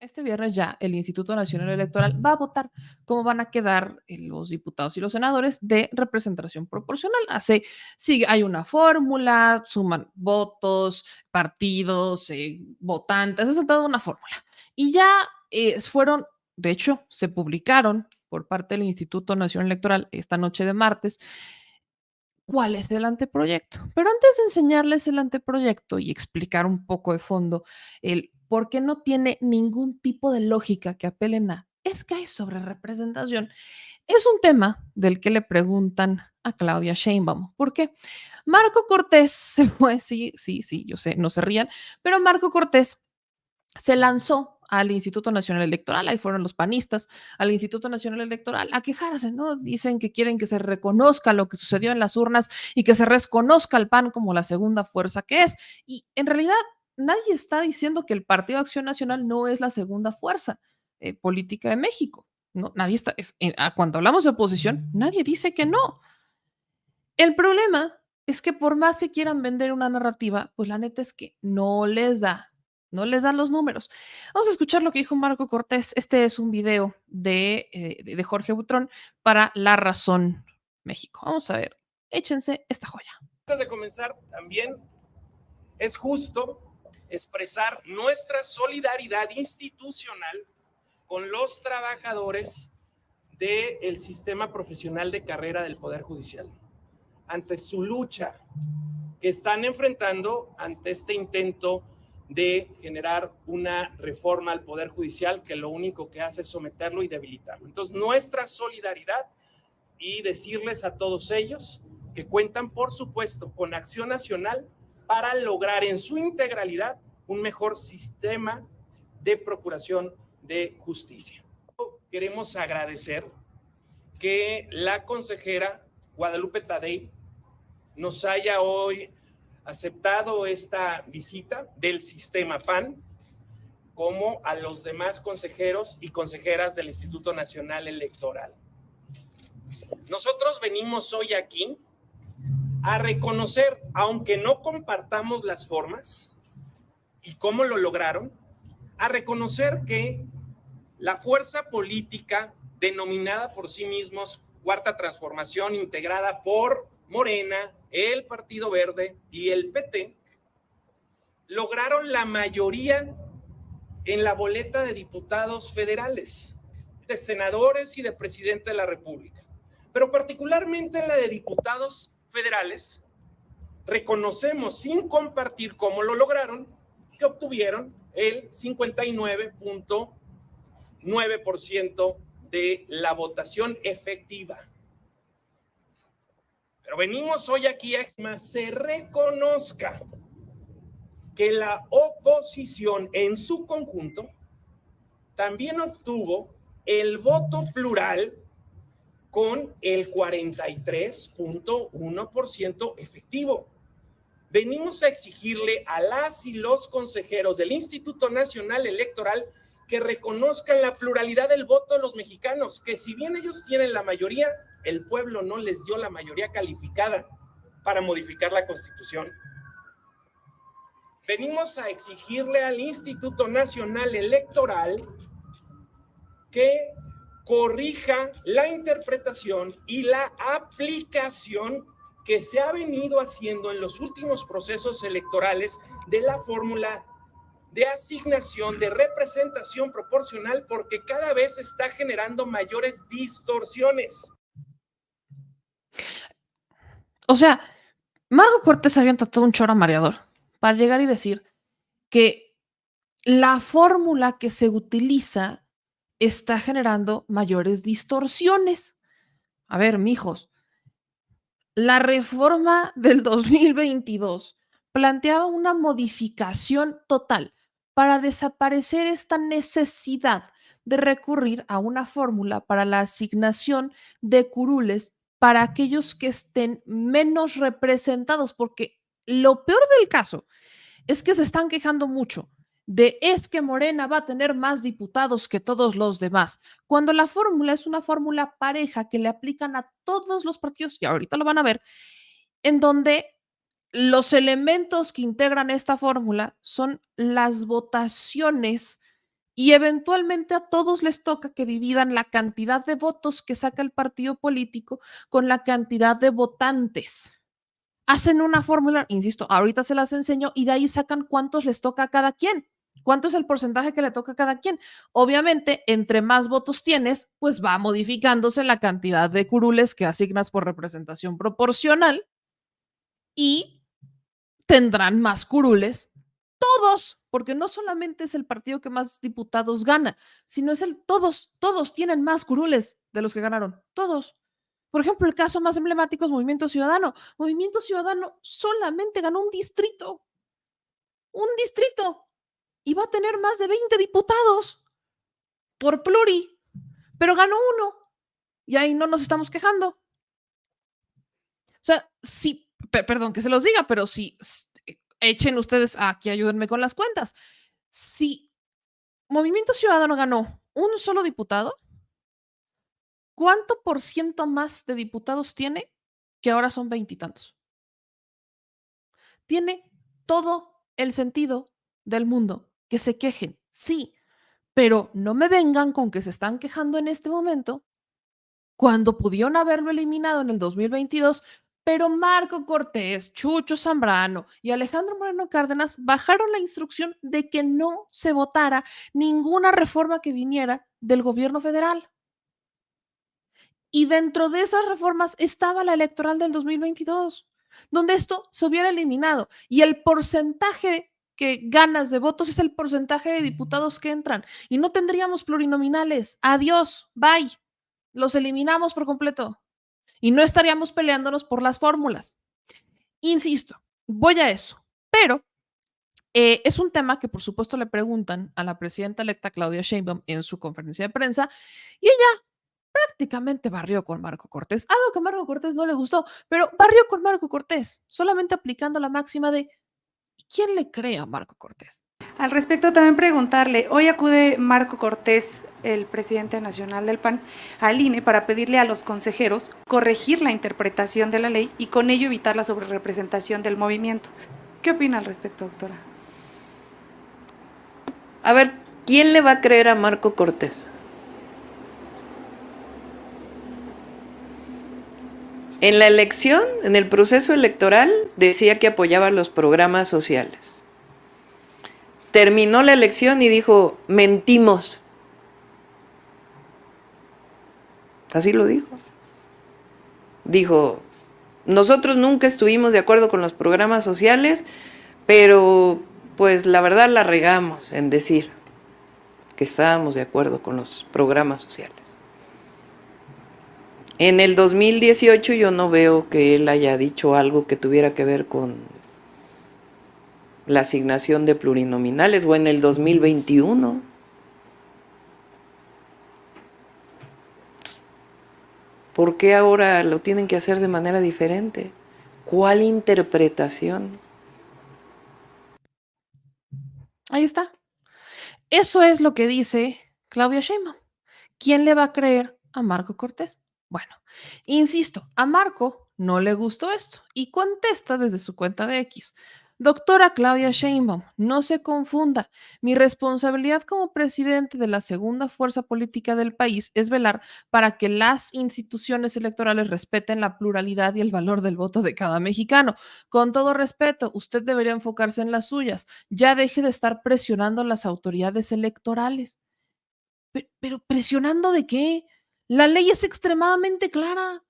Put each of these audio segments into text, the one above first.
Este viernes ya el Instituto Nacional Electoral va a votar cómo van a quedar los diputados y los senadores de representación proporcional. Así, sí, hay una fórmula, suman votos, partidos, votantes, es toda una fórmula. Y ya fueron, de hecho, se publicaron por parte del Instituto Nacional Electoral esta noche de martes cuál es el anteproyecto. Pero antes de enseñarles el anteproyecto y explicar un poco de fondo el por qué no tiene ningún tipo de lógica que apelen a es que hay sobrerepresentación, es un tema del que le preguntan a Claudia Sheinbaum. ¿Por qué? Marco Cortés se fue, sí, sí, sí, yo sé, no se rían, pero Marco Cortés se lanzó al Instituto Nacional Electoral, ahí fueron los panistas, al Instituto Nacional Electoral a quejarse, ¿no? Dicen que quieren que se reconozca lo que sucedió en las urnas y que se reconozca al PAN como la segunda fuerza que es. Y en realidad nadie está diciendo que el Partido Acción Nacional no es la segunda fuerza política de México. No, nadie está, cuando hablamos de oposición, nadie dice que no. El problema es que por más que quieran vender una narrativa, pues la neta es que no les dan los números. Vamos a escuchar lo que dijo Marco Cortés. Este es un video de Jorge Butrón para La Razón México. Vamos a ver, échense esta joya. Antes de comenzar, también es justo expresar nuestra solidaridad institucional con los trabajadores del sistema profesional de carrera del Poder Judicial, ante su lucha que están enfrentando ante este intento de generar una reforma al Poder Judicial que lo único que hace es someterlo y debilitarlo. Entonces, nuestra solidaridad y decirles a todos ellos que cuentan, por supuesto, con Acción Nacional para lograr en su integralidad un mejor sistema de procuración de justicia. Queremos agradecer que la consejera Guadalupe Tadei nos haya hoy aceptado esta visita del sistema PAN, como a los demás consejeros y consejeras del Instituto Nacional Electoral. Nosotros venimos hoy aquí a reconocer, aunque no compartamos las formas y cómo lo lograron, a reconocer que la fuerza política denominada por sí mismos Cuarta Transformación, integrada por Morena, el Partido Verde y el PT, lograron la mayoría en la boleta de diputados federales, de senadores y de presidente de la República. Pero particularmente en la de diputados federales, reconocemos sin compartir cómo lo lograron, que obtuvieron el 59.9% de la votación efectiva. Pero venimos hoy aquí a que se reconozca que la oposición en su conjunto también obtuvo el voto plural con el 43.1% efectivo. Venimos a exigirle a las y los consejeros del Instituto Nacional Electoral que reconozcan la pluralidad del voto de los mexicanos, que si bien ellos tienen la mayoría, el pueblo no les dio la mayoría calificada para modificar la Constitución. Venimos a exigirle al Instituto Nacional Electoral que corrija la interpretación y la aplicación que se ha venido haciendo en los últimos procesos electorales de la fórmula de asignación de representación proporcional, porque cada vez está generando mayores distorsiones. O sea, Marco Cortés avienta todo un choro mareador para llegar y decir que la fórmula que se utiliza está generando mayores distorsiones. A ver, mijos, la reforma del 2022 planteaba una modificación total para desaparecer esta necesidad de recurrir a una fórmula para la asignación de curules para aquellos que estén menos representados, porque lo peor del caso es que se están quejando mucho de es que Morena va a tener más diputados que todos los demás, cuando la fórmula es una fórmula pareja que le aplican a todos los partidos, y ahorita lo van a ver, en donde los elementos que integran esta fórmula son las votaciones y eventualmente a todos les toca que dividan la cantidad de votos que saca el partido político con la cantidad de votantes. Hacen una fórmula, insisto, ahorita se las enseño y de ahí sacan cuántos les toca a cada quien. ¿Cuánto es el porcentaje que le toca a cada quien? Obviamente, entre más votos tienes, pues va modificándose la cantidad de curules que asignas por representación proporcional y tendrán más curules todos, porque no solamente es el partido que más diputados gana, sino es todos tienen más curules de los que ganaron, todos. Por ejemplo, el caso más emblemático es Movimiento Ciudadano. Movimiento Ciudadano solamente ganó un distrito, y va a tener más de 20 diputados por pluri, pero ganó uno, y ahí no nos estamos quejando. O sea, sí, perdón que se los diga, pero sí, echen ustedes aquí, ayúdenme con las cuentas. Si Movimiento Ciudadano ganó un solo diputado, ¿cuánto por ciento más de diputados tiene que ahora son veintitantos? Tiene todo el sentido del mundo que se quejen, sí, pero no me vengan con que se están quejando en este momento cuando pudieron haberlo eliminado en el 2022, pero Marco Cortés, Chucho Zambrano y Alejandro Moreno Cárdenas bajaron la instrucción de que no se votara ninguna reforma que viniera del gobierno federal. Y dentro de esas reformas estaba la electoral del 2022, donde esto se hubiera eliminado. Y el porcentaje que ganas de votos es el porcentaje de diputados que entran. Y no tendríamos plurinominales. Adiós, bye. Los eliminamos por completo. Y no estaríamos peleándonos por las fórmulas. Insisto, voy a eso. Pero es un tema que por supuesto le preguntan a la presidenta electa Claudia Sheinbaum en su conferencia de prensa y ella prácticamente barrió con Marco Cortés. Algo que a Marco Cortés no le gustó, pero barrió con Marco Cortés, solamente aplicando la máxima de ¿quién le cree a Marco Cortés? Al respecto, también preguntarle, hoy acude Marco Cortés, el presidente nacional del PAN, al INE para pedirle a los consejeros corregir la interpretación de la ley y con ello evitar la sobrerepresentación del movimiento. ¿Qué opina al respecto, doctora? A ver, ¿quién le va a creer a Marco Cortés? En la elección, en el proceso electoral, decía que apoyaba los programas sociales. Terminó la elección y dijo, mentimos. Así lo dijo. Dijo, nosotros nunca estuvimos de acuerdo con los programas sociales, pero pues la verdad la regamos en decir que estábamos de acuerdo con los programas sociales. En el 2018 yo no veo que él haya dicho algo que tuviera que ver con la asignación de plurinominales, o en el 2021. ¿Por qué ahora lo tienen que hacer de manera diferente? ¿Cuál interpretación? Ahí está. Eso es lo que dice Claudia Sheinbaum. ¿Quién le va a creer a Marco Cortés? Bueno, insisto, a Marco no le gustó esto y contesta desde su cuenta de X. Doctora Claudia Sheinbaum, no se confunda. Mi responsabilidad como presidente de la segunda fuerza política del país es velar para que las instituciones electorales respeten la pluralidad y el valor del voto de cada mexicano. Con todo respeto, usted debería enfocarse en las suyas. Ya deje de estar presionando a las autoridades electorales. ¿Pero presionando de qué? La ley es extremadamente clara.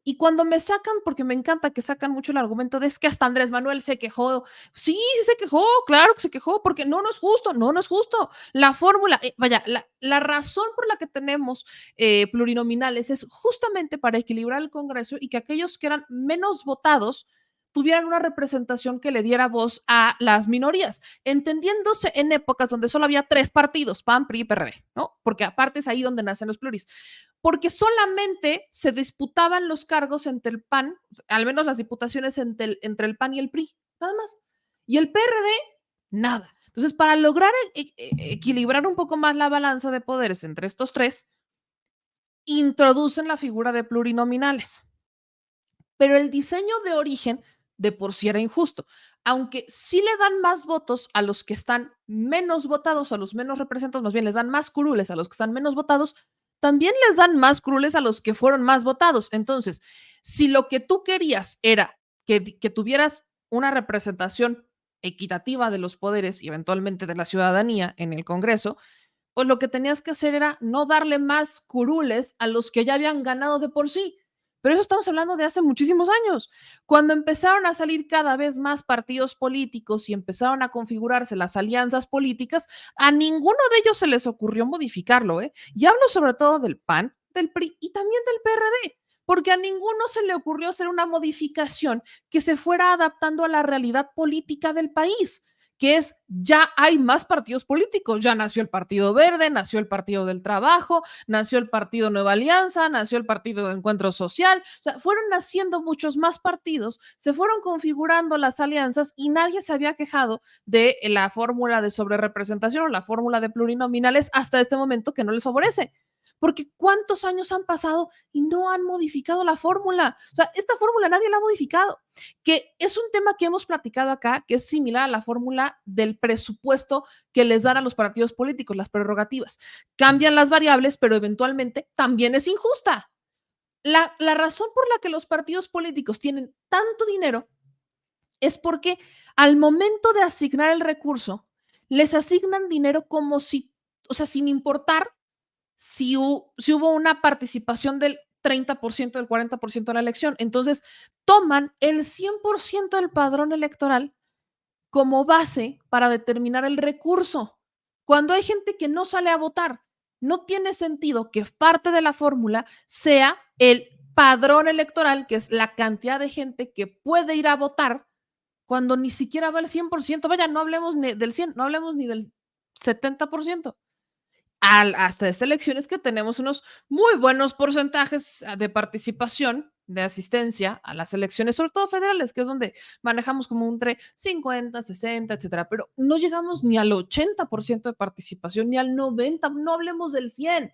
Y cuando me sacan, porque me encanta que sacan mucho el argumento de es que hasta Andrés Manuel se quejó. Sí, se quejó, claro que se quejó, porque no es justo, no es justo. La fórmula, vaya, la razón por la que tenemos plurinominales es justamente para equilibrar el Congreso y que aquellos que eran menos votados tuvieran una representación que le diera voz a las minorías, entendiéndose en épocas donde solo había tres partidos, PAN, PRI y PRD, ¿no? Porque aparte es ahí donde nacen los pluris. Porque solamente se disputaban los cargos entre el PAN, al menos las diputaciones entre el PAN y el PRI, nada más. Y el PRD, nada. Entonces, para lograr equilibrar un poco más la balanza de poderes entre estos tres, introducen la figura de plurinominales. Pero el diseño de origen de por sí era injusto. Aunque sí le dan más votos a los que están menos votados, a los menos representados, más bien les dan más curules a los que están menos votados, también les dan más curules a los que fueron más votados. Entonces, si lo que tú querías era que tuvieras una representación equitativa de los poderes y eventualmente de la ciudadanía en el Congreso, pues lo que tenías que hacer era no darle más curules a los que ya habían ganado de por sí. Pero eso estamos hablando de hace muchísimos años. Cuando empezaron a salir cada vez más partidos políticos y empezaron a configurarse las alianzas políticas, a ninguno de ellos se les ocurrió modificarlo, ¿eh? Y hablo sobre todo del PAN, del PRI y también del PRD, porque a ninguno se le ocurrió hacer una modificación que se fuera adaptando a la realidad política del país, que es ya hay más partidos políticos, ya nació el Partido Verde, nació el Partido del Trabajo, nació el Partido Nueva Alianza, nació el Partido de Encuentro Social, o sea, fueron naciendo muchos más partidos, se fueron configurando las alianzas y nadie se había quejado de la fórmula de sobrerepresentación o la fórmula de plurinominales hasta este momento que no les favorece. Porque ¿cuántos años han pasado y no han modificado la fórmula? O sea, esta fórmula nadie la ha modificado, que es un tema que hemos platicado acá, que es similar a la fórmula del presupuesto que les dan a los partidos políticos, las prerrogativas. Cambian las variables, pero eventualmente también es injusta. La razón por la que los partidos políticos tienen tanto dinero es porque al momento de asignar el recurso, les asignan dinero como si, o sea, sin importar si hubo una participación del 30%, del 40% de la elección. Entonces, toman el 100% del padrón electoral como base para determinar el recurso. Cuando hay gente que no sale a votar, no tiene sentido que parte de la fórmula sea el padrón electoral, que es la cantidad de gente que puede ir a votar, cuando ni siquiera va el 100%. Vaya, no hablemos ni del 100, no hablemos ni del 70%. Hasta esta elección es que tenemos unos muy buenos porcentajes de participación, de asistencia a las elecciones, sobre todo federales, que es donde manejamos como entre 50, 60, etcétera, pero no llegamos ni al 80% de participación, ni al 90%, no hablemos del 100%.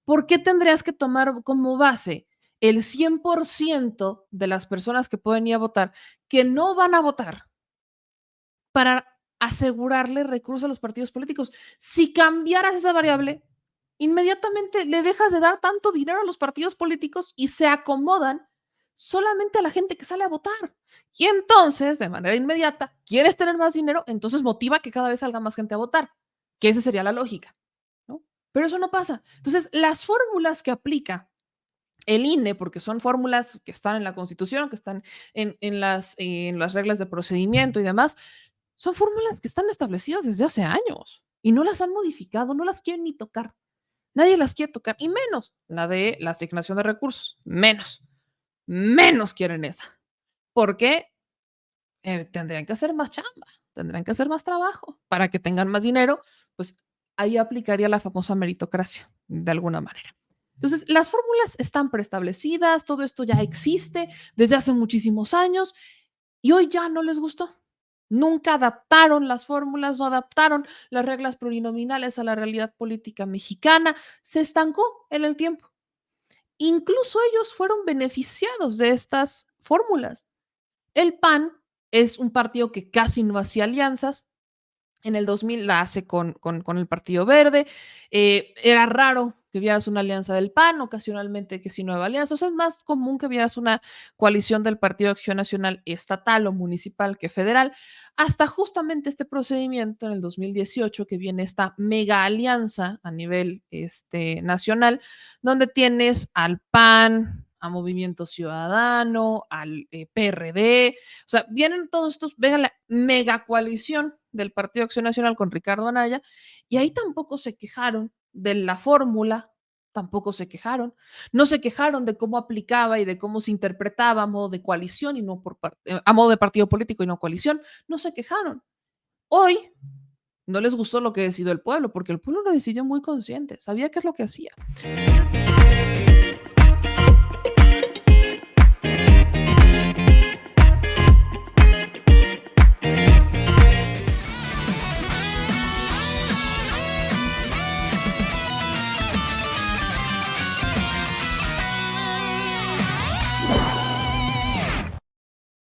¿Por qué tendrías que tomar como base el 100% de las personas que pueden ir a votar, que no van a votar, para asegurarle recursos a los partidos políticos? Si cambiaras esa variable, inmediatamente le dejas de dar tanto dinero a los partidos políticos y se acomodan solamente a la gente que sale a votar. Y entonces, de manera inmediata, ¿quieres tener más dinero? Entonces motiva que cada vez salga más gente a votar, que esa sería la lógica, ¿no? Pero eso no pasa. Entonces, las fórmulas que aplica el INE, porque son fórmulas que están en la Constitución, que están en las reglas de procedimiento y demás, son fórmulas que están establecidas desde hace años y no las han modificado, no las quieren ni tocar. Nadie las quiere tocar, y menos la de la asignación de recursos. Menos quieren esa. Porque tendrían que hacer más chamba, tendrían que hacer más trabajo para que tengan más dinero. Pues ahí aplicaría la famosa meritocracia, de alguna manera. Entonces, las fórmulas están preestablecidas, todo esto ya existe desde hace muchísimos años y hoy ya no les gustó. Nunca adaptaron las fórmulas, no adaptaron las reglas plurinominales a la realidad política mexicana, se estancó en el tiempo. Incluso ellos fueron beneficiados de estas fórmulas. El PAN es un partido que casi no hacía alianzas. En el 2000 la hace con el Partido Verde. Era raro que vieras una alianza del PAN, ocasionalmente que sí Nueva Alianza. O sea, es más común que vieras una coalición del Partido de Acción Nacional estatal o municipal que federal, hasta justamente este procedimiento en el 2018, que viene esta mega alianza a nivel nacional, donde tienes al PAN, a Movimiento Ciudadano, al PRD, o sea, vienen todos estos, venga la mega coalición del Partido Acción Nacional con Ricardo Anaya, y ahí tampoco se quejaron de la fórmula, tampoco se quejaron, no se quejaron de cómo aplicaba y de cómo se interpretaba a modo de coalición y no a modo de partido político y no coalición, no se quejaron. Hoy no les gustó lo que decidió el pueblo, porque el pueblo lo decidió muy consciente, sabía qué es lo que hacía. Entonces,